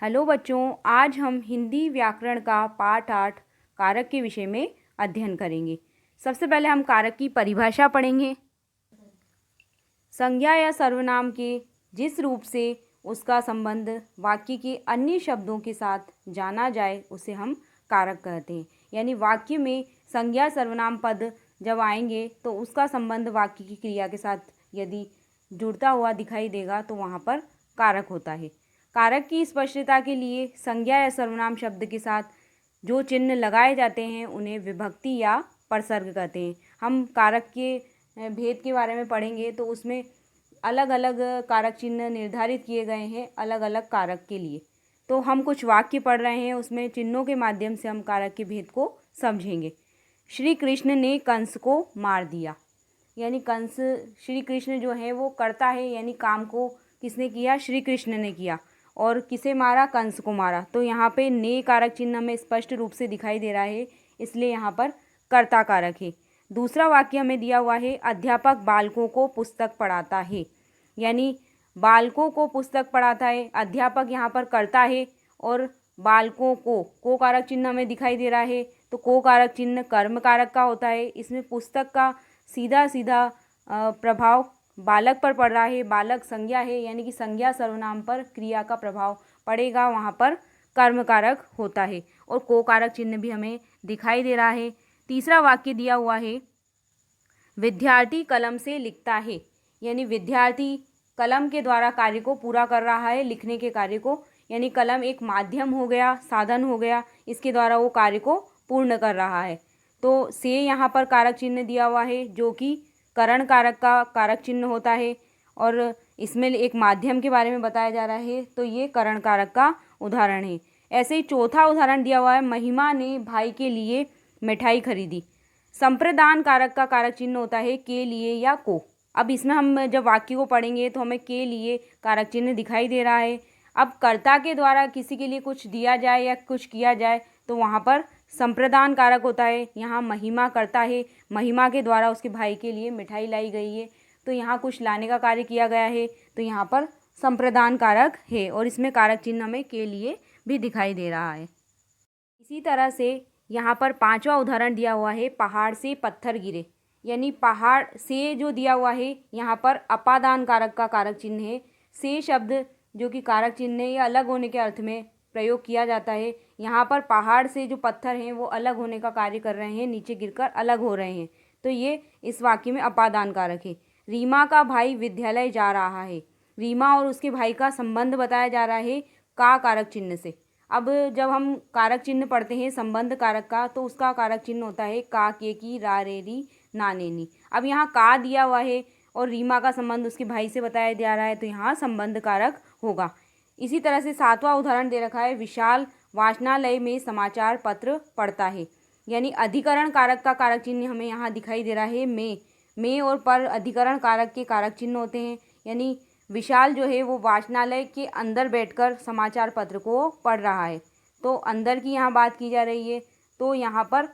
Hello बच्चों, आज हम हिंदी व्याकरण का पाठ 8 कारक के विषय में अध्ययन करेंगे। सबसे पहले हम कारक की परिभाषा पढ़ेंगे। संज्ञा या सर्वनाम के जिस रूप से उसका संबंध वाक्य के अन्य शब्दों के साथ जाना जाए उसे हम कारक कहते हैं। यानी वाक्य में संज्ञा सर्वनाम पद जब आएंगे तो उसका संबंध वाक्य की क्रिया के साथ यदि जुड़ता हुआ दिखाई देगा तो वहाँ पर कारक होता है। कारक की स्पष्टता के लिए संज्ञा या सर्वनाम शब्द के साथ जो चिन्ह लगाए जाते हैं उन्हें विभक्ति या परसर्ग कहते हैं। हम कारक के भेद के बारे में पढ़ेंगे तो उसमें अलग अलग कारक चिन्ह निर्धारित किए गए हैं अलग अलग कारक के लिए। तो हम कुछ वाक्य पढ़ रहे हैं, उसमें चिन्हों के माध्यम से हम कारक के भेद को समझेंगे। श्री कृष्ण ने कंस को मार दिया। यानी कंस, श्री कृष्ण जो है वो करता है, यानी काम को किसने किया? श्री कृष्ण ने किया। और किसे मारा? कंस को मारा। तो यहाँ पे ने कारक चिन्ह हमें स्पष्ट रूप से दिखाई दे रहा है, इसलिए यहाँ पर कर्ता कारक है। दूसरा वाक्य हमें दिया हुआ है, अध्यापक बालकों को पुस्तक पढ़ाता है। यानी बालकों को पुस्तक पढ़ाता है, अध्यापक यहाँ पर कर्ता है और बालकों को कारक चिन्ह हमें दिखाई दे रहा है। तो को कारक चिन्ह कर्म कारक का होता है। इसमें पुस्तक का सीधा सीधा प्रभाव बालक पर पड़ रहा है। बालक संज्ञा है, यानी कि संज्ञा सर्वनाम पर क्रिया का प्रभाव पड़ेगा, वहाँ पर कर्म कारक होता है। और को कारक चिन्ह भी हमें दिखाई दे रहा है। तीसरा वाक्य दिया हुआ है, विद्यार्थी कलम से लिखता है। यानी विद्यार्थी कलम के द्वारा कार्य को पूरा कर रहा है, लिखने के कार्य को। यानी कलम एक माध्यम हो गया, साधन हो गया, इसके द्वारा वो कार्य को पूर्ण कर रहा है। तो से यहाँ पर कारक चिन्ह दिया हुआ है जो कि करण कारक का कारक चिन्ह होता है और इसमें एक माध्यम के बारे में बताया जा रहा है, तो ये करण कारक का उदाहरण है। ऐसे ही चौथा उदाहरण दिया हुआ है, महिमा ने भाई के लिए मिठाई खरीदी। संप्रदान कारक का कारक चिन्ह होता है के लिए या को। अब इसमें हम जब वाक्य को पढ़ेंगे तो हमें के लिए कारक चिन्ह दिखाई दे रहा है। अब कर्ता के द्वारा किसी के लिए कुछ दिया जाए या कुछ किया जाए तो वहाँ पर संप्रदान कारक होता है। यहाँ महिमा करता है, महिमा के द्वारा उसके भाई के लिए मिठाई लाई गई है, तो यहाँ कुछ लाने का कार्य किया गया है, तो यहाँ पर संप्रदान कारक है और इसमें कारक चिन्ह हमें के लिए भी दिखाई दे रहा है। इसी तरह से यहाँ पर पांचवा उदाहरण दिया हुआ है, पहाड़ से पत्थर गिरे। यानी पहाड़ से जो दिया हुआ है यहाँ पर अपादान कारक का कारक चिन्ह है। से शब्द जो कि कारक चिन्ह है, ये अलग होने के अर्थ में प्रयोग किया जाता है। यहाँ पर पहाड़ से जो पत्थर हैं वो अलग होने का कार्य कर रहे हैं, नीचे गिरकर अलग हो रहे हैं, तो ये इस वाक्य में अपादान कारक है। रीमा का भाई विद्यालय जा रहा है। रीमा और उसके भाई का संबंध बताया जा रहा है का कारक चिन्ह से। अब जब हम कारक चिन्ह पढ़ते हैं संबंध कारक का, तो उसका कारक चिन्ह होता है का, के, की, रा, रे, री, ना, ने, नी। अब यहाँ का दिया हुआ है और रीमा का संबंध उसके भाई से बताया जा रहा है, तो यहाँ संबंध कारक होगा। इसी तरह से सातवां उदाहरण दे रखा है, विशाल वाचनालय में समाचार पत्र पढ़ता है। यानी अधिकरण कारक का कारक चिन्ह हमें यहाँ दिखाई दे रहा है में और पर अधिकरण कारक के कारक चिन्ह होते हैं। यानी विशाल जो है वो वाचनालय के अंदर बैठकर समाचार पत्र को पढ़ रहा है, तो अंदर की यहाँ बात की जा रही है, तो यहाँ पर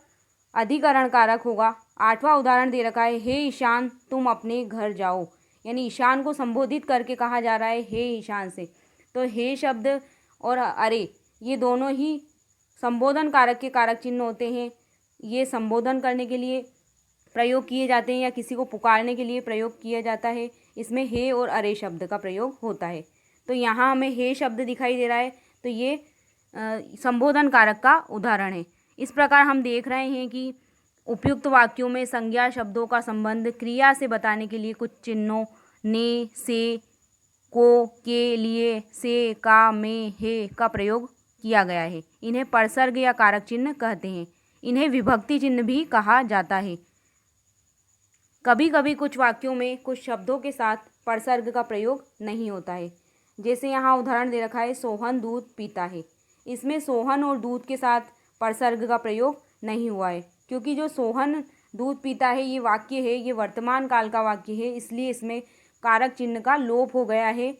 अधिकरण कारक होगा। आठवां उदाहरण दे रखा है, हे ईशान तुम अपने घर जाओ। यानी ईशान को संबोधित करके कहा जा रहा है हे ईशान से। तो हे शब्द और अरे ये दोनों ही संबोधन कारक के कारक चिन्ह होते हैं। ये संबोधन करने के लिए प्रयोग किए जाते हैं या किसी को पुकारने के लिए प्रयोग किया जाता है। इसमें हे और अरे शब्द का प्रयोग होता है। तो यहाँ हमें हे शब्द दिखाई दे रहा है, तो ये संबोधन कारक का उदाहरण है। इस प्रकार हम देख रहे हैं कि उपयुक्त वाक्यों में संज्ञा शब्दों का संबंध क्रिया से बताने के लिए कुछ चिन्हों ने, से, को, के लिए, से, का, में, हे का प्रयोग किया गया है। इन्हें परसर्ग या कारक चिन्ह कहते हैं। इन्हें विभक्ति चिन्ह भी कहा जाता है। कभी कभी कुछ वाक्यों में कुछ शब्दों के साथ परसर्ग का प्रयोग नहीं होता है। जैसे यहाँ उदाहरण दे रखा है, सोहन दूध पीता है। इसमें सोहन और दूध के साथ परसर्ग का प्रयोग नहीं हुआ है, क्योंकि जो सोहन दूध पीता है ये वाक्य है, ये वर्तमान काल का वाक्य है, इसलिए इसमें कारक चिन्ह का लोप हो गया है।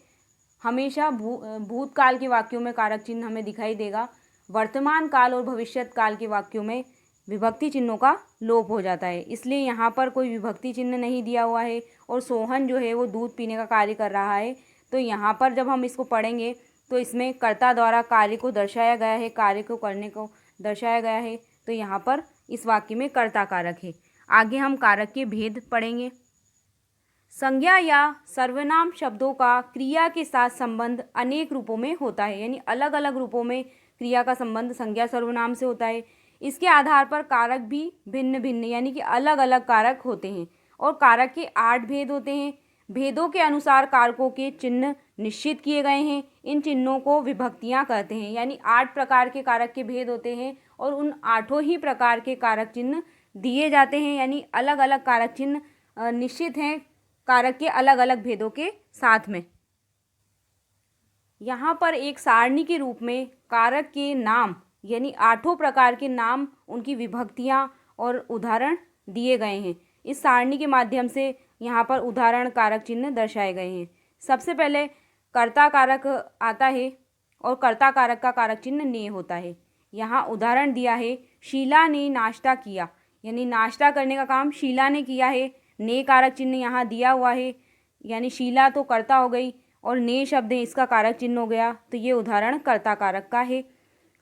हमेशा भूतकाल के वाक्यों में कारक चिन्ह हमें दिखाई देगा, वर्तमान काल और भविष्यत काल के वाक्यों में विभक्ति चिन्हों का लोप हो जाता है। इसलिए यहाँ पर कोई विभक्ति चिन्ह नहीं दिया हुआ है और सोहन जो है वो दूध पीने का कार्य कर रहा है। तो यहाँ पर जब हम इसको पढ़ेंगे तो इसमें कर्ता द्वारा कार्य को दर्शाया गया है, कार्य को करने को दर्शाया गया है, तो यहाँ पर इस वाक्य में कर्ता कारक है। आगे हम कारक के भेद पढ़ेंगे। संज्ञा या सर्वनाम शब्दों का क्रिया के साथ संबंध अनेक रूपों में होता है, यानी अलग अलग रूपों में क्रिया का संबंध संज्ञा सर्वनाम से होता है। इसके आधार पर कारक भी भिन्न भिन्न यानी कि अलग अलग कारक होते हैं और कारक के 8 भेद होते हैं। भेदों के अनुसार कारकों के चिन्ह निश्चित किए गए हैं। इन चिन्हों को विभक्तियां कहते हैं, यानी 8 प्रकार के कारक के भेद होते हैं और उन 8 ही प्रकार के कारक चिन्ह दिए जाते हैं, यानी अलग अलग कारक चिन्ह निश्चित हैं कारक के अलग अलग भेदों के साथ में। यहाँ पर एक सारणी के रूप में कारक के नाम यानी 8 प्रकार के नाम, उनकी विभक्तियाँ और उदाहरण दिए गए हैं। इस सारणी के माध्यम से यहाँ पर उदाहरण कारक चिन्ह दर्शाए गए हैं। सबसे पहले कर्ता कारक आता है और कर्ता कारक का कारक चिन्ह ने होता है। यहाँ उदाहरण दिया है, शीला ने नाश्ता किया, यानी नाश्ता करने का काम शीला ने किया है। ने कारक चिन्ह यहाँ दिया हुआ है, यानी शीला तो कर्ता हो गई और ने शब्द है इसका कारक चिन्ह हो गया, तो ये उदाहरण कर्ता कारक का है।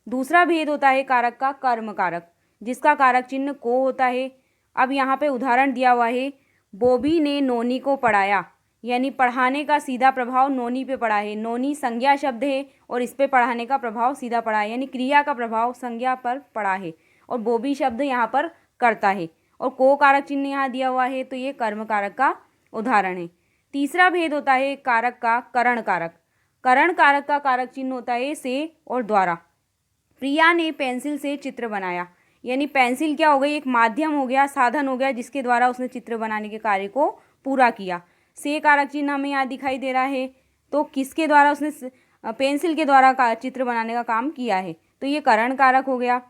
दूसरा भेद होता है कारक का कर्म कारक, जिसका कारक चिन्ह को होता है। अब यहाँ पे उदाहरण दिया हुआ है, बॉबी ने नोनी को पढ़ाया, यानी पढ़ाने का सीधा प्रभाव नोनी पे पड़ा है। नोनी संज्ञा शब्द है और इस पे पढ़ाने का प्रभाव सीधा पड़ा है, यानी क्रिया का प्रभाव संज्ञा पर पड़ा है और बॉबी शब्द यहाँ पर कर्ता है और को कारक चिन्ह यहाँ दिया हुआ है, तो ये कर्म कारक का उदाहरण है। तीसरा भेद होता है कारक का करण कारक। करण कारक का कारक चिन्ह होता है से और द्वारा। प्रिया ने पेंसिल से चित्र बनाया, यानी पेंसिल क्या हो गई, एक माध्यम हो गया, साधन हो गया जिसके द्वारा उसने चित्र बनाने के कार्य को पूरा किया। से कारक चिन्ह हमें यहाँ दिखाई दे रहा है, तो किसके द्वारा उसने पेंसिल के द्वारा चित्र बनाने का काम किया है, तो ये करण कारक हो गया।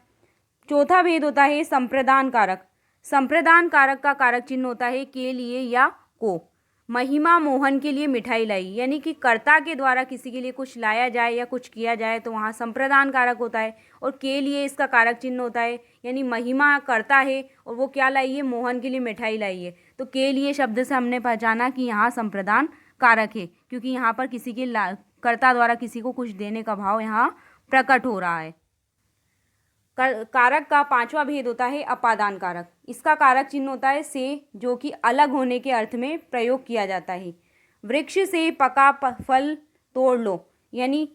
चौथा भेद होता है संप्रदान कारक। संप्रदान कारक का कारक चिन्ह होता है के लिए या को। महिमा मोहन के लिए मिठाई लाई, यानी कि कर्ता के द्वारा किसी के लिए कुछ लाया जाए या कुछ किया जाए तो वहाँ संप्रदान कारक होता है और के लिए इसका कारक चिन्ह होता है, यानी महिमा कर्ता है और वो क्या लाई है, मोहन के लिए मिठाई लाई है, तो के लिए शब्द से हमने पहचाना कि यहाँ संप्रदान कारक है, क्योंकि यहाँ पर किसी के कर्ता द्वारा किसी को कुछ देने का भाव यहाँ प्रकट हो रहा है। कारक का 5वां भेद होता है अपादान कारक। इसका कारक चिन्ह होता है से, जो कि अलग होने के अर्थ में प्रयोग किया जाता है। वृक्ष से पका फल तोड़ लो, यानी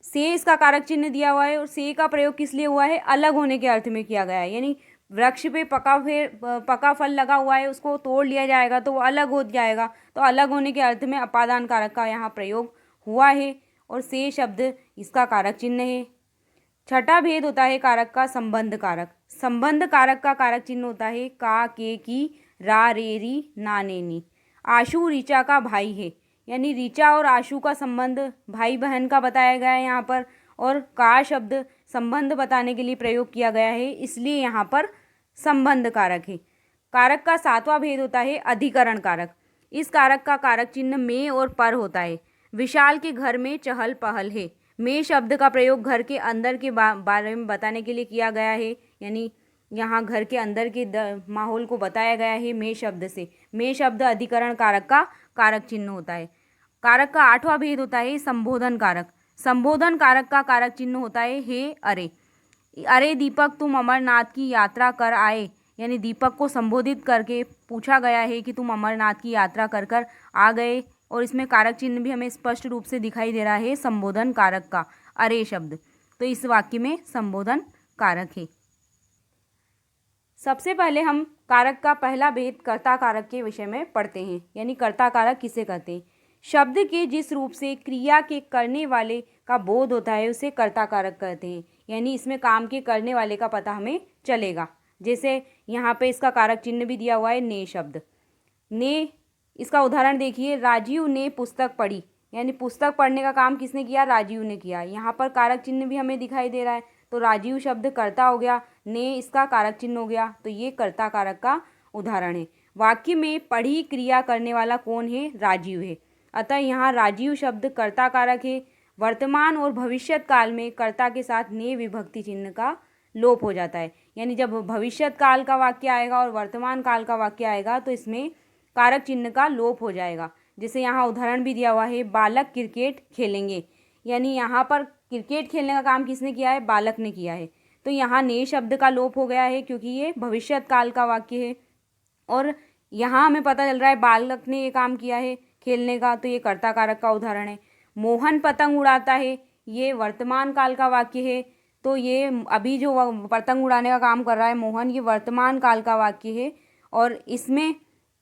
से इसका कारक चिन्ह दिया हुआ है और से का प्रयोग किस लिए हुआ है, अलग होने के अर्थ में किया गया है, यानी वृक्ष पे पका फल लगा हुआ है, उसको तोड़ लिया जाएगा तो वो अलग हो जाएगा, तो अलग होने के अर्थ में अपादान कारक का यहाँ प्रयोग हुआ है और से शब्द इसका कारक चिन्ह है। छठा भेद होता है कारक का संबंध कारक। संबंध कारक का कारक चिन्ह होता है का, के, की, रा, रे, री, ना, ने, नी। आशु ऋचा का भाई है, यानी ऋचा और आशु का संबंध भाई बहन का बताया गया है यहाँ पर, और का शब्द संबंध बताने के लिए प्रयोग किया गया है, इसलिए यहाँ पर संबंध कारक है। कारक का 7वां भेद होता है अधिकरण कारक। इस कारक का कारक चिन्ह में और पर होता है। विशाल के घर में चहल पहल है। में शब्द का प्रयोग घर के अंदर के बारे में बताने के लिए किया गया है, यानी यहाँ घर के अंदर के माहौल को बताया गया है में शब्द से। में शब्द अधिकरण कारक का कारक चिन्ह होता है। कारक का 8वां भेद होता है संबोधन कारक। संबोधन कारक का कारक चिन्ह होता है हे, अरे। अरे दीपक, तुम अमरनाथ की यात्रा कर आए, यानी दीपक को संबोधित करके पूछा गया है कि तुम अमरनाथ की यात्रा कर कर आ गए, और इसमें कारक चिन्ह भी हमें स्पष्ट रूप से दिखाई दे रहा है संबोधन कारक का, अरे शब्द, तो इस वाक्य में संबोधन कारक है। सबसे पहले हम कारक का पहला भेद कर्ता कारक के विषय में पढ़ते हैं, यानी कर्ता कारक किसे कहते हैं। शब्द के जिस रूप से क्रिया के करने वाले का बोध होता है उसे कर्ता कारक कहते हैं, यानी इसमें काम के करने वाले का पता हमें चलेगा। जैसे यहाँ पे इसका कारक चिन्ह भी दिया हुआ है ने शब्द। ने इसका उदाहरण देखिए, राजीव ने पुस्तक पढ़ी, यानी पुस्तक पढ़ने का काम किसने किया, राजीव ने किया। यहाँ पर कारक चिन्ह भी हमें दिखाई दे रहा है, तो राजीव शब्द कर्ता हो गया, ने इसका कारक चिन्ह हो गया, तो ये कर्ता कारक का उदाहरण है। वाक्य में पढ़ी क्रिया करने वाला कौन है, राजीव है, अतः यहाँ राजीव शब्द कर्ता कारक है। वर्तमान और भविष्यत काल में कर्ता के साथ ने विभक्ति चिन्ह का लोप हो जाता है, यानी जब भविष्यत काल का वाक्य आएगा और वर्तमान काल का वाक्य आएगा तो इसमें कारक चिन्ह का लोप हो जाएगा। जैसे यहाँ उदाहरण भी दिया हुआ है, बालक क्रिकेट खेलेंगे, यानी यहाँ पर क्रिकेट खेलने का काम किसने किया है? बालक ने किया है। तो यहाँ ने शब्द का लोप हो गया है क्योंकि ये भविष्यत काल का वाक्य है। और यहाँ हमें पता चल रहा है बालक ने ये काम किया है खेलने का, तो ये कर्ता कारक का उदाहरण है। मोहन पतंग उड़ाता है, ये वर्तमान काल का वाक्य है। तो ये अभी जो पतंग उड़ाने का काम कर रहा है मोहन, ये वर्तमान काल का वाक्य है और इसमें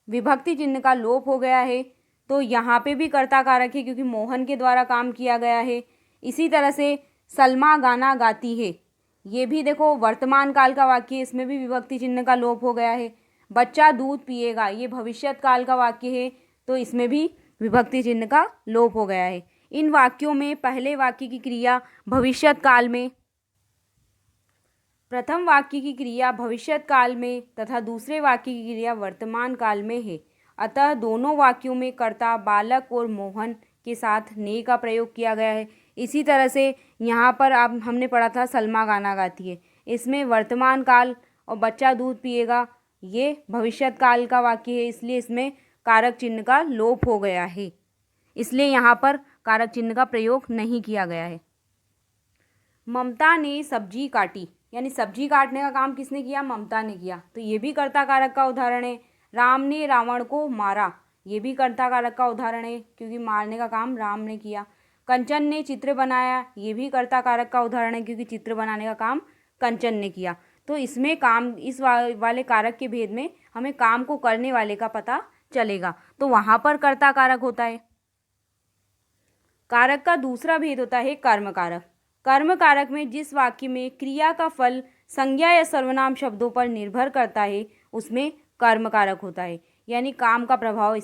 विभक्ति चिन्ह का लोप हो गया है। तो यहाँ पे भी कर्ता कारक है क्योंकि मोहन के द्वारा काम किया गया है। इसी तरह से सलमा गाना गाती है, ये भी देखो वर्तमान काल का वाक्य है, इसमें भी विभक्ति चिन्ह का लोप हो गया है। बच्चा दूध पिएगा, ये भविष्यत काल का वाक्य है, तो इसमें भी विभक्ति चिन्ह का लोप हो गया है। इन वाक्यों में पहले वाक्य की क्रिया भविष्यत काल में, प्रथम वाक्य की क्रिया भविष्यत काल में तथा दूसरे वाक्य की क्रिया वर्तमान काल में है। अतः दोनों वाक्यों में कर्ता बालक और मोहन के साथ ने का प्रयोग किया गया है। इसी तरह से यहाँ पर अब हमने पढ़ा था सलमा गाना गाती है, इसमें वर्तमान काल और बच्चा दूध पिएगा ये भविष्यत काल का वाक्य है, इसलिए इसमें कारक चिन्ह का लोप हो गया है, इसलिए यहाँ पर कारक चिन्ह का प्रयोग नहीं किया गया है। ममता ने सब्जी काटी, यानी सब्जी काटने का काम किसने किया? ममता ने किया, तो ये भी कर्ता कारक का उदाहरण है। राम ने रावण को मारा, ये भी कर्ता कारक का उदाहरण है क्योंकि मारने का काम राम ने किया। कंचन ने चित्र बनाया, ये भी कर्ता कारक का उदाहरण है क्योंकि चित्र बनाने का काम कंचन ने किया। तो इसमें काम इस वाले कारक के भेद में हमें काम को करने वाले का पता चलेगा, तो वहाँ पर कर्ता कारक होता है। कारक का दूसरा भेद होता है कर्म कारक। कर्म कारक में जिस वाक्य में क्रिया का फल संज्ञा या सर्वनाम शब्दों पर निर्भर करता है उसमें कर्म कारक होता है, यानी काम का प्रभाव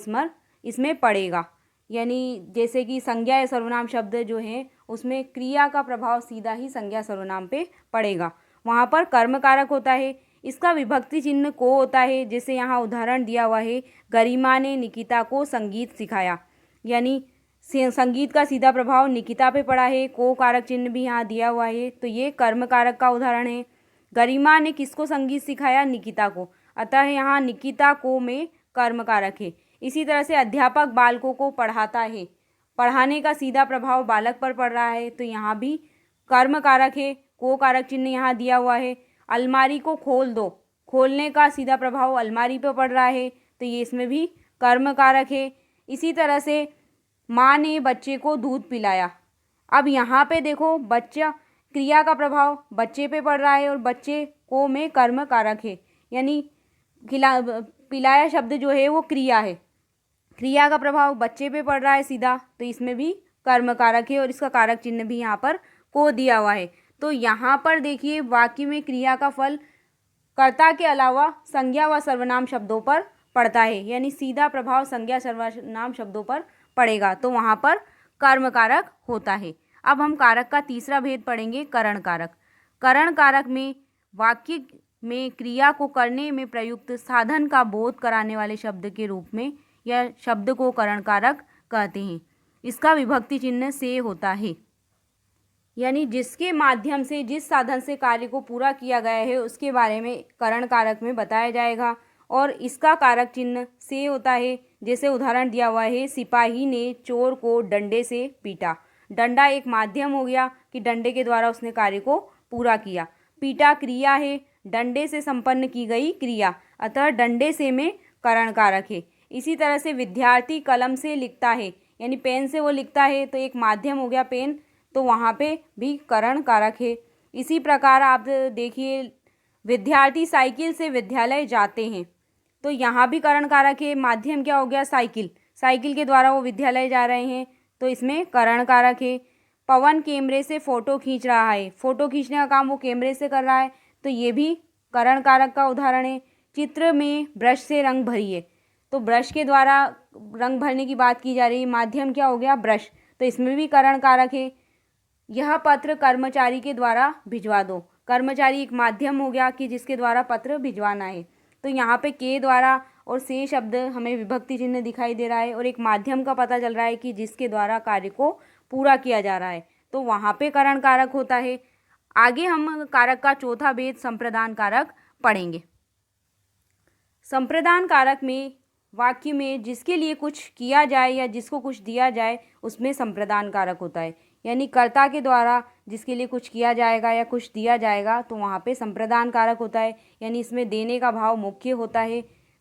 इसमें पड़ेगा। यानी जैसे कि संज्ञा या सर्वनाम शब्द जो हैं उसमें क्रिया का प्रभाव सीधा ही संज्ञा सर्वनाम पे पड़ेगा, वहाँ पर कर्म कारक होता है। इसका विभक्ति चिन्ह को होता है, जैसे यहाँ उदाहरण दिया हुआ है, गरिमा ने निकिता को संगीत सिखाया, यानी संगीत का सीधा प्रभाव निकिता पे पड़ा है। को कारक चिन्ह भी यहाँ दिया हुआ है, तो ये कर्म कारक का उदाहरण है। गरिमा ने किसको संगीत सिखाया? निकिता को, अतः यहाँ निकिता को में कर्म कारक है। इसी तरह से अध्यापक बालकों को पढ़ाता है, पढ़ाने का सीधा प्रभाव बालक पर पड़ रहा है, तो यहाँ भी कर्म कारक है। को कारक चिन्ह यहाँ दिया हुआ है। अलमारी को खोल दो, खोलने का सीधा प्रभाव अलमारी पर पड़ रहा है, तो ये इसमें भी कर्म कारक है। इसी तरह से माँ ने बच्चे को दूध पिलाया, अब यहाँ पे देखो बच्चा क्रिया का प्रभाव बच्चे पे पड़ रहा है और बच्चे को में कर्म कारक है, यानी पिलाया शब्द जो है वो क्रिया है, क्रिया का प्रभाव बच्चे पे पड़ रहा है सीधा, तो इसमें भी कर्म कारक है और इसका कारक चिन्ह भी यहाँ पर को दिया हुआ है। तो यहाँ पर देखिए वाक्य में क्रिया का फल कर्ता के अलावा संज्ञा व सर्वनाम शब्दों पर पड़ता है, यानी सीधा प्रभाव संज्ञा सर्वनाम शब्दों पर पड़ेगा, तो वहाँ पर कर्म कारक होता है। अब हम कारक का तीसरा भेद पढ़ेंगे, करण कारक। करण कारक में वाक्य में क्रिया को करने में प्रयुक्त साधन का बोध कराने वाले शब्द के रूप में यह शब्द को करण कारक कहते हैं। इसका विभक्ति चिन्ह से होता है, यानी जिसके माध्यम से जिस साधन से कार्य को पूरा किया गया है उसके बारे में करण कारक में बताया जाएगा और इसका कारक चिन्ह से होता है। जैसे उदाहरण दिया हुआ है, सिपाही ने चोर को डंडे से पीटा। डंडा एक माध्यम हो गया कि डंडे के द्वारा उसने कार्य को पूरा किया। पीटा क्रिया है, डंडे से संपन्न की गई क्रिया, अतः डंडे से में करण कारक है। इसी तरह से विद्यार्थी कलम से लिखता है, यानी पेन से वो लिखता है, तो एक माध्यम हो गया पेन, तो वहाँ पे भी करण कारक है। इसी प्रकार आप देखिए विद्यार्थी साइकिल से विद्यालय जाते हैं, तो यहाँ भी करण कारक है। माध्यम क्या हो गया? साइकिल, साइकिल के द्वारा वो विद्यालय जा रहे हैं, तो इसमें करण कारक है। पवन कैमरे से फ़ोटो खींच रहा है, फ़ोटो खींचने का काम वो कैमरे से कर रहा है, तो ये भी करण कारक का उदाहरण है। चित्र में ब्रश से रंग भरिए, तो ब्रश के द्वारा रंग भरने की बात की जा रही है, माध्यम क्या हो गया? ब्रश, तो इसमें भी करण कारक है। यह पत्र कर्मचारी के द्वारा भिजवा दो, कर्मचारी एक माध्यम हो गया कि जिसके द्वारा पत्र भिजवाना है, तो यहाँ पे के द्वारा और से शब्द हमें विभक्ति चिन्ह दिखाई दे रहा है और एक माध्यम का पता चल रहा है कि जिसके द्वारा कार्य को पूरा किया जा रहा है, तो वहाँ पे करण कारक होता है। आगे हम कारक का चौथा भेद संप्रदान कारक पढ़ेंगे। संप्रदान कारक में वाक्य में जिसके लिए कुछ किया जाए या जिसको कुछ दिया जाए उसमें संप्रदान कारक होता है, यानी कर्ता के द्वारा जिसके लिए कुछ किया जाएगा या कुछ दिया जाएगा तो वहाँ पे संप्रदान कारक होता है, यानी इसमें देने का भाव मुख्य होता है।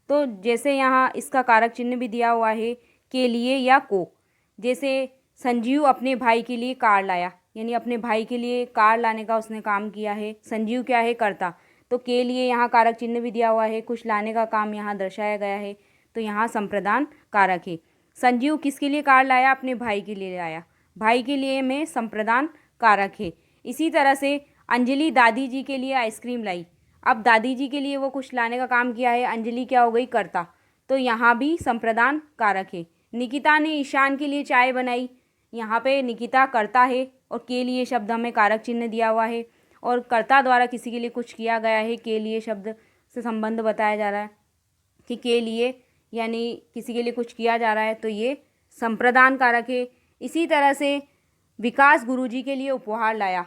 तो जैसे यहाँ इसका कारक चिन्ह भी दिया हुआ है के लिए या को। जैसे संजीव अपने भाई के लिए कार लाया, यानी अपने भाई के लिए कार लाने का उसने काम किया है। संजीव क्या है? कर्ता। तो के लिए यहाँ कारक चिन्ह भी दिया हुआ है, कुछ लाने का काम यहाँ दर्शाया गया है, तो यहाँ संप्रदान कारक है। संजीव किसके लिए कार लाया? अपने भाई के लिए लाया, भाई के लिए में संप्रदान कारक है। इसी तरह से अंजलि दादी जी के लिए आइसक्रीम लाई। अब दादी जी के लिए वो कुछ लाने का काम किया है, अंजलि क्या हो गई? कर्ता। तो यहाँ भी संप्रदान कारक है। निकिता ने ईशान के लिए चाय बनाई, यहाँ पे निकिता कर्ता है और के लिए शब्द हमें कारक चिन्ह दिया हुआ है, और कर्ता द्वारा किसी के लिए कुछ किया गया है, के लिए शब्द से संबंध बताया जा रहा है कि के लिए यानी किसी के लिए कुछ किया जा रहा है, तो ये संप्रदान कारक है। इसी तरह से विकास गुरुजी के लिए उपहार लाया।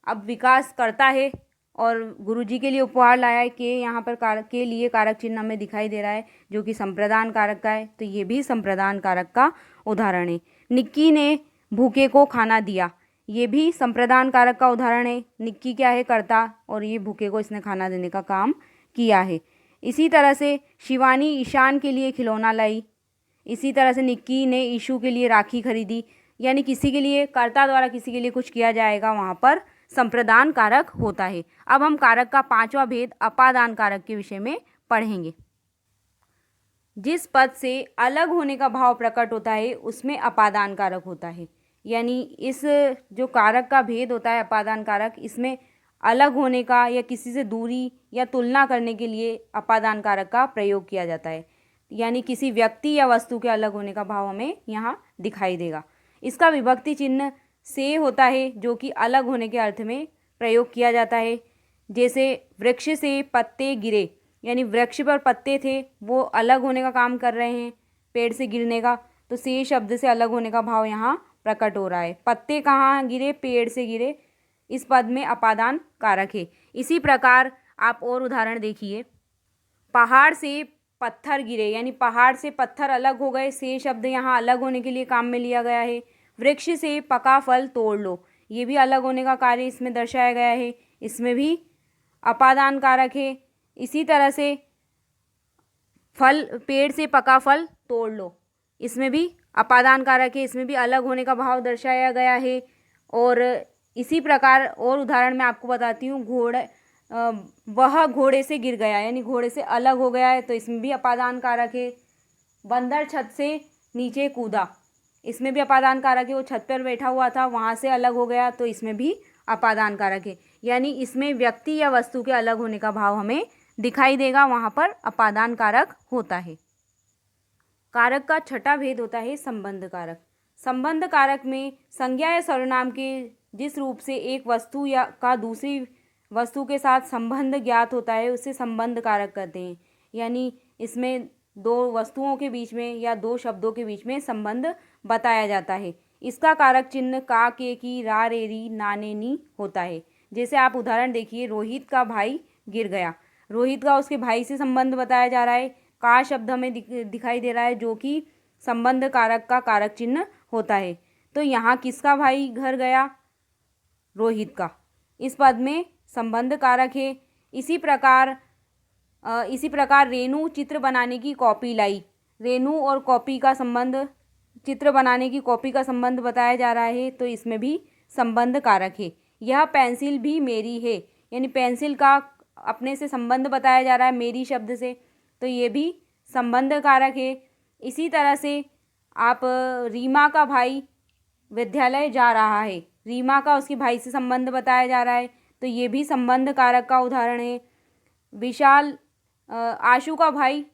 अब विकास करता है और गुरुजी के लिए उपहार लाया है, के यहाँ पर कारक के लिए कारक चिन्ह हमें दिखाई दे रहा है जो कि संप्रदान कारक का है, तो ये भी संप्रदान कारक का उदाहरण है। निक्की ने भूखे को खाना दिया, ये भी संप्रदान कारक का उदाहरण है। निक्की क्या है? कर्ता, और ये भूखे को इसने खाना देने का काम किया है। इसी तरह से शिवानी ईशान के लिए खिलौना लाई। इसी तरह से निक्की ने ईशु के लिए राखी खरीदी, यानी किसी के लिए कर्ता द्वारा किसी के लिए कुछ किया जाएगा, वहाँ पर संप्रदान कारक होता है। अब हम कारक का पांचवा भेद अपादान कारक के विषय में पढ़ेंगे। जिस पद से अलग होने का भाव प्रकट होता है उसमें अपादान कारक होता है, यानी इस जो कारक का भेद होता है अपादान कारक, इसमें अलग होने का या किसी से दूरी या तुलना करने के लिए अपादान कारक का प्रयोग किया जाता है, यानी किसी व्यक्ति या वस्तु के अलग होने का भाव हमें यहाँ दिखाई देगा। इसका विभक्ति चिन्ह से होता है जो कि अलग होने के अर्थ में प्रयोग किया जाता है। जैसे वृक्ष से पत्ते गिरे, यानी वृक्ष पर पत्ते थे वो अलग होने का काम कर रहे हैं पेड़ से गिरने का, तो से शब्द से अलग होने का भाव यहाँ प्रकट हो रहा है। पत्ते कहाँ गिरे? पेड़ से गिरे। इस पद में अपादान कारक है। इसी प्रकार आप और उदाहरण देखिए। पहाड़ से पत्थर गिरे, यानी पहाड़ से पत्थर अलग हो गए, से शब्द यहाँ अलग होने के लिए काम में लिया गया है। वृक्ष से पका फल तोड़ लो, ये भी अलग होने का कार्य इसमें दर्शाया गया है, इसमें भी अपादान कारक है। इसी तरह से फल, पेड़ से पका फल तोड़ लो, इसमें भी अपादान कारक है, इसमें भी अलग होने का भाव दर्शाया गया है। और इसी प्रकार और उदाहरण मैं आपको बताती हूँ। वह घोड़े से गिर गया, यानी घोड़े से अलग हो गया है, तो इसमें भी अपादान कारक है। बंदर छत से नीचे कूदा, इसमें भी अपादान कारक है, वो छत पर बैठा हुआ था वहाँ से अलग हो गया, तो इसमें भी अपादान कारक है। यानी इसमें व्यक्ति या वस्तु के अलग होने का भाव हमें दिखाई देगा, वहाँ पर अपादान कारक होता है। कारक का छठा भेद होता है संबंध कारक। संबंध कारक में संज्ञा या सर्वनाम के जिस रूप से एक वस्तु या का दूसरी वस्तु के साथ संबंध ज्ञात होता है उसे संबंध कारक कहते हैं। यानी इसमें दो वस्तुओं के बीच में या दो शब्दों के बीच में संबंध बताया जाता है। इसका कारक चिन्ह का, के, की, रा, रे, री, ना, ने, नी होता है। जैसे आप उदाहरण देखिए, रोहित का भाई गिर गया, रोहित का उसके भाई से संबंध बताया जा रहा है। का शब्द हमें दिखाई दे रहा है जो कि संबंध कारक का कारक चिन्ह होता है। तो यहाँ किसका भाई घर गया? रोहित का। इस पद में संबंध कारक है। इसी प्रकार रेणु चित्र बनाने की कॉपी लाई, रेणु और कॉपी का संबंध, चित्र बनाने की कॉपी का संबंध बताया जा रहा है, तो इसमें भी संबंध कारक है। यह पेंसिल भी मेरी है, यानी पेंसिल का अपने से संबंध बताया जा रहा है मेरी शब्द से, तो ये भी संबंध कारक है। इसी तरह से आप रीमा का भाई विद्यालय जा रहा है, रीमा का उसके भाई से संबंध बताया जा रहा है, तो ये भी संबंध कारक का उदाहरण है। विशाल आशु का भाई,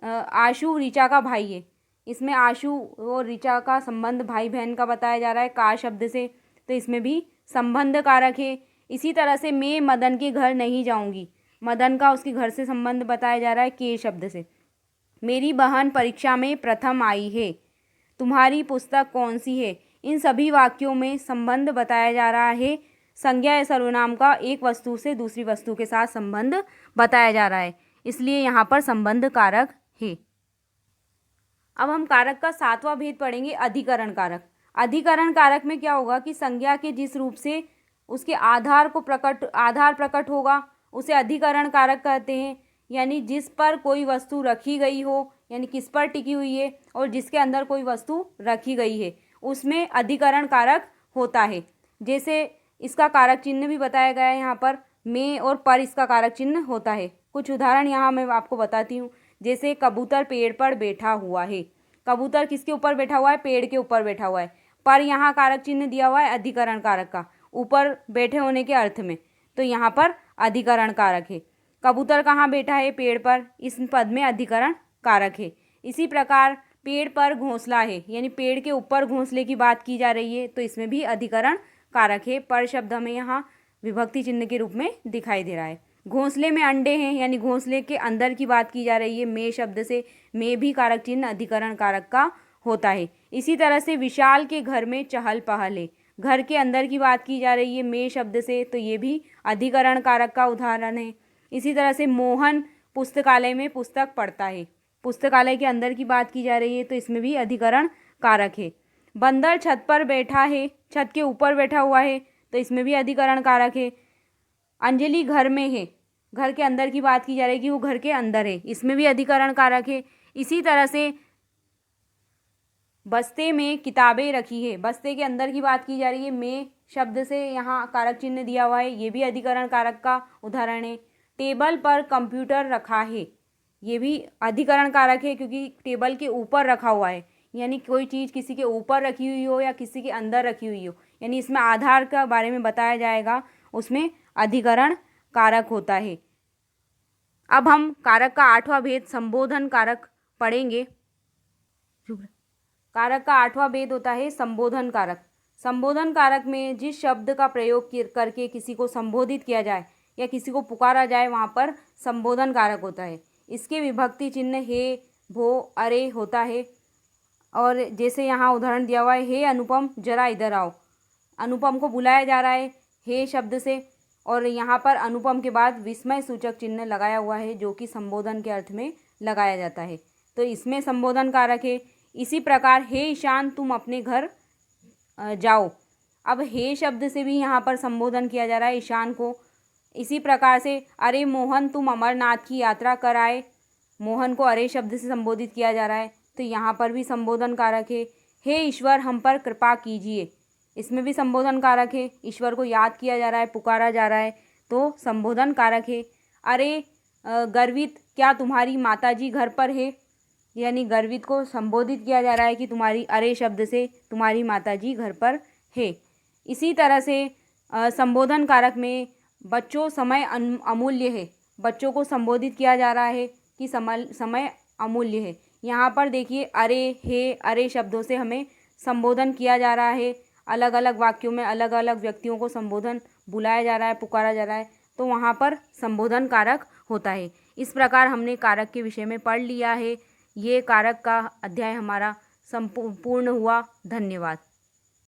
आशु ऋचा का भाई है, इसमें आशु और ऋचा का संबंध भाई बहन का बताया जा रहा है का शब्द से, तो इसमें भी संबंध कारक है। इसी तरह से मैं मदन के घर नहीं जाऊंगी, मदन का उसके घर से संबंध बताया जा रहा है के शब्द से। मेरी बहन परीक्षा में प्रथम आई है, तुम्हारी पुस्तक कौन सी है, इन सभी वाक्यों में संबंध बताया जा रहा है। संज्ञा या सर्वनाम का एक वस्तु से दूसरी वस्तु के साथ संबंध बताया जा रहा है, इसलिए यहाँ पर संबंध कारक है। अब हम कारक का सातवां भेद पढ़ेंगे, अधिकरण कारक। अधिकरण कारक में क्या होगा कि संज्ञा के जिस रूप से उसके आधार प्रकट होगा उसे अधिकरण कारक कहते हैं। यानी जिस पर कोई वस्तु रखी गई हो, यानी किस पर टिकी हुई है और जिसके अंदर कोई वस्तु रखी गई है, उसमें अधिकरण कारक होता है। जैसे इसका कारक चिन्ह भी बताया गया है यहाँ पर, में और पर इसका कारक चिन्ह होता है। कुछ उदाहरण यहाँ मैं आपको बताती हूँ। जैसे कबूतर पेड़ पर बैठा हुआ है। कबूतर किसके ऊपर बैठा हुआ है? पेड़ के ऊपर बैठा हुआ है। पर यहाँ कारक चिन्ह दिया हुआ है अधिकरण कारक का, ऊपर बैठे होने के अर्थ में, तो यहाँ पर अधिकरण कारक है। कबूतर कहाँ बैठा है? पेड़ पर, इस पद में अधिकरण कारक है। इसी प्रकार पेड़ पर घोंसला है, यानी पेड़ के ऊपर घोंसले की बात की जा रही है, तो इसमें भी अधिकरण कारक है। पर शब्द हमें यहाँ विभक्ति चिन्ह के रूप में दिखाई दे रहा है। घोंसले में अंडे हैं, यानी घोंसले के अंदर की बात की जा रही है। में शब्द से में भी कारक चिन्ह अधिकरण कारक का होता है। इसी तरह से विशाल के घर में चहल पहल है, घर के अंदर की बात की जा रही है में शब्द से, तो ये भी अधिकरण कारक का उदाहरण है। इसी तरह से मोहन पुस्तकालय में पुस्तक पढ़ता है, पुस्तकालय के अंदर की बात की जा रही है, तो इसमें भी अधिकरण कारक है। बंदर छत पर बैठा है, छत के ऊपर बैठा हुआ है, तो इसमें भी अधिकरण कारक है। अंजलि घर में है, घर के अंदर की बात की जा रही है कि वो घर के अंदर है, इसमें भी अधिकरण कारक है। इसी तरह से बस्ते में किताबें रखी है, बस्ते के अंदर की बात की जा रही है, में शब्द से यहाँ कारक चिन्ह दिया हुआ है, ये भी अधिकरण कारक का उदाहरण है। टेबल पर कंप्यूटर रखा है, ये भी अधिकरण कारक है क्योंकि टेबल के ऊपर रखा हुआ है, यानी कोई चीज़ किसी के ऊपर रखी हुई हो या किसी के अंदर रखी हुई हो, यानी इसमें आधार का बारे में बताया जाएगा, उसमें अधिकरण कारक होता है। अब हम कारक का 8वां भेद संबोधन कारक पढ़ेंगे। कारक का 8वां भेद होता है संबोधन कारक। संबोधन कारक में जिस शब्द का प्रयोग करके किसी को संबोधित किया जाए या किसी को पुकारा जाए, वहाँ पर संबोधन कारक होता है। इसके विभक्ति चिन्ह हे, भो, अरे होता है। और जैसे यहाँ उदाहरण दिया हुआ है, हे अनुपम जरा इधर आओ, अनुपम को बुलाया जा रहा है हे शब्द से, और यहाँ पर अनुपम के बाद विस्मय सूचक चिन्ह लगाया हुआ है जो कि संबोधन के अर्थ में लगाया जाता है, तो इसमें संबोधन कारक है। इसी प्रकार हे ईशान तुम अपने घर जाओ, अब हे शब्द से भी यहाँ पर संबोधन किया जा रहा है ईशान को। इसी प्रकार से अरे मोहन तुम अमरनाथ की यात्रा कर आए, मोहन को अरे शब्द से संबोधित किया जा रहा है, तो यहाँ पर भी संबोधन कारक है। हे ईश्वर हम पर कृपा कीजिए, इसमें भी संबोधन कारक है, ईश्वर को याद किया जा रहा है, पुकारा जा रहा है, तो संबोधन कारक है। अरे गर्वित क्या तुम्हारी माताजी घर पर है, यानी गर्वित को संबोधित किया जा रहा है कि तुम्हारी, अरे शब्द से तुम्हारी माताजी घर पर है। इसी तरह से संबोधन कारक में बच्चों समय अमूल्य है, बच्चों को संबोधित किया जा रहा है कि समय अमूल्य है। यहाँ पर देखिए अरे, हे, अरे शब्दों से हमें संबोधन किया जा रहा है, अलग अलग वाक्यों में अलग अलग व्यक्तियों को संबोधन बुलाया जा रहा है, पुकारा जा रहा है, तो वहाँ पर संबोधन कारक होता है। इस प्रकार हमने कारक के विषय में पढ़ लिया है। ये कारक का अध्याय हमारा संपूर्ण हुआ। धन्यवाद।